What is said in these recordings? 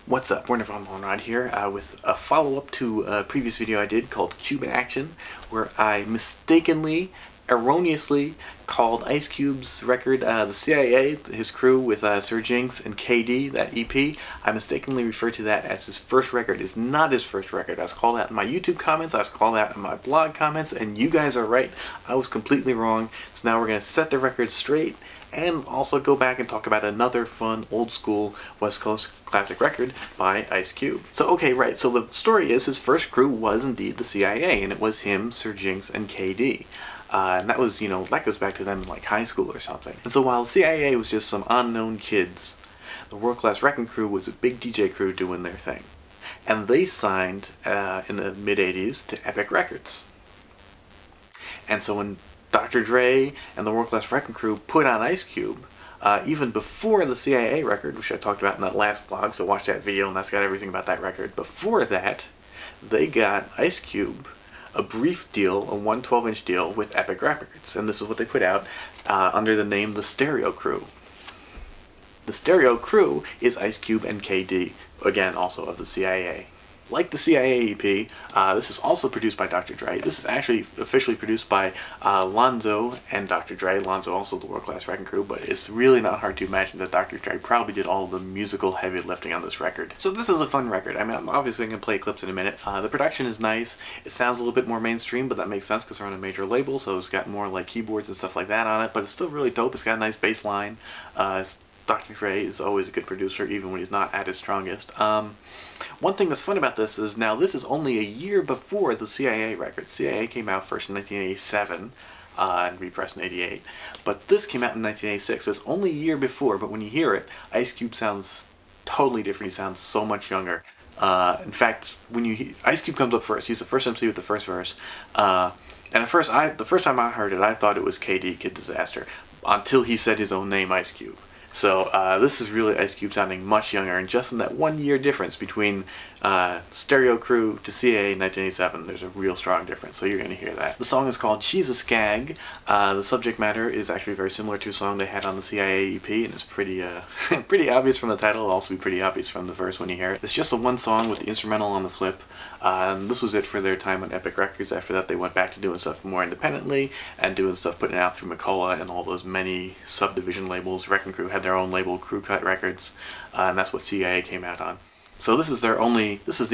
What's up, Werner von Lohnrad here with a follow-up to a previous video I did called Cube in Action, where I mistakenly, erroneously called Ice Cube's record the CIA, his crew with Sir Jinx and KD, that EP. I mistakenly referred to that as his first record. It's not his first record. I was called out in my YouTube comments, I was called out in my blog comments, and you guys are right. I was completely wrong. So now we're going to set the record straight and also go back and talk about another fun, old-school West Coast classic record by Ice Cube. So, okay, right, so the story is his first crew was indeed the CIA, and it was him, Sir Jinx, and KD. And that was, that goes back to them in, like, high school or something. And so while the CIA was just some unknown kids, the World Class Wrecking Crew was a big DJ crew doing their thing. And they signed, in the mid-80s, to Epic Records. And so when Dr. Dre and the World Class Wrecking Crew put on Ice Cube, even before the CIA record, which I talked about in that last blog, so watch that video and that's got everything about that record. Before that, they got Ice Cube a brief deal, a 112-inch deal with Epic Records, and this is what they put out under the name The Stereo Crew. The Stereo Crew is Ice Cube and KD, again also of the CIA. Like the CIA EP, this is also produced by Dr. Dre. This is actually officially produced by Lonzo and Dr. Dre. Lonzo also the World Class Wrecking Crew, but it's really not hard to imagine that Dr. Dre probably did all the musical heavy lifting on this record. So this is a fun record. I mean, I'm obviously going to play clips in a minute. The production is nice. It sounds a little bit more mainstream, but that makes sense because they're on a major label, so it's got more like keyboards and stuff like that on it, but it's still really dope. It's got a nice bass line. Dr. Dre is always a good producer, even when he's not at his strongest. One thing that's fun about this is now this is only a year before the CIA record. CIA came out first in 1987 and repressed in 88, but this came out in 1986. So it's only a year before, but when you hear it, Ice Cube sounds totally different. He sounds so much younger. In fact, when Ice Cube comes up first, he's the first MC with the first verse. And at first, the first time I heard it, I thought it was KD, Kid Disaster, until he said his own name, Ice Cube. So this is really Ice Cube sounding much younger, and just in that 1 year difference between Stereo Crew to CIA in 1987, there's a real strong difference, so you're going to hear that. The song is called She's a Skag. The subject matter is actually very similar to a song they had on the CIA EP, and it's pretty pretty obvious from the title. It'll also be pretty obvious from the verse when you hear it. It's just the one song with the instrumental on the flip, and this was it for their time on Epic Records. After that, they went back to doing stuff more independently, and doing stuff putting it out through McCullough and all those many subdivision labels. Wrecking Crew had their own label, Crew Cut Records, and that's what CIA came out on. So this is the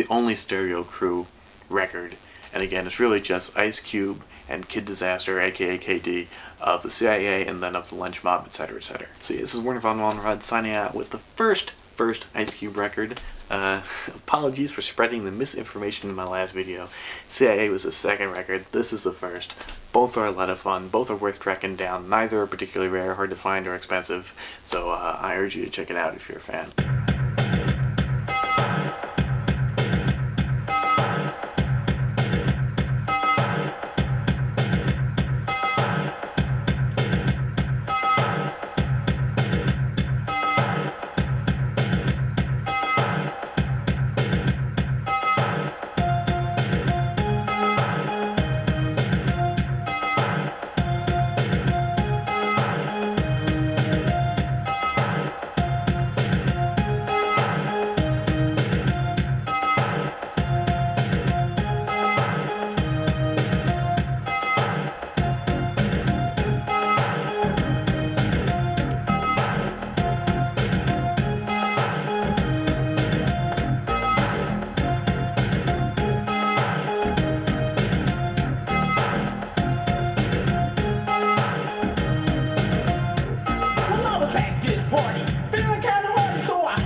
only Stereo Crew record, and again, it's really just Ice Cube and Kid Disaster, aka KD, of the CIA, and then of the Lynch Mob, etc., etc. So yeah, this is Werner von Lohnrad signing out with the first Ice Cube record. Apologies for spreading the misinformation in my last video. CIA was the second record, this is the first. Both are a lot of fun, both are worth tracking down, neither are particularly rare, hard to find, or expensive, so I urge you to check it out if you're a fan.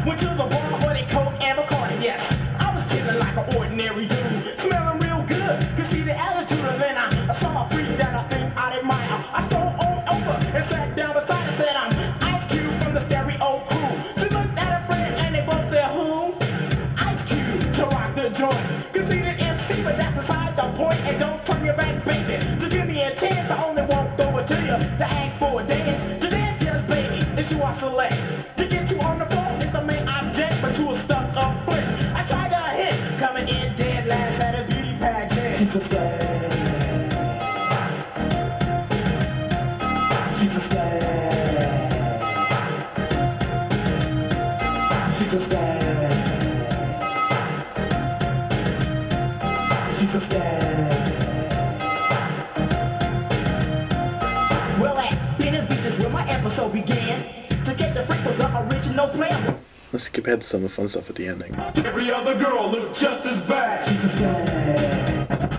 Went to the bar where they Coke and Bacardi, yes. I was chilling like an ordinary dude, smelling real good, could see the attitude, and then I saw a freak that I think I'd admire. I strolled on over and sat down beside her, said I'm Ice Cube from the Stereo Crew. She looked at her friend and they both said, who? Ice Cube, to rock the joint. Conceited MC, but that's beside the point, and don't turn your back, baby. Just give me a chance, I only walked over to you to ask for a dance. To dance, yes, baby, it's you I select. To get you on the floor is the main object, but you were stuck up foot. I tried to hit, coming in dead last at a beauty pageant. She's a skag. She's a skag. She's a skag. She's a scam. Well, at Venice Beach is where my episode began. To get the freak with the original plan. Let's skip ahead to some of the fun stuff at the ending. Every other girl looked just as bad. She's a scam.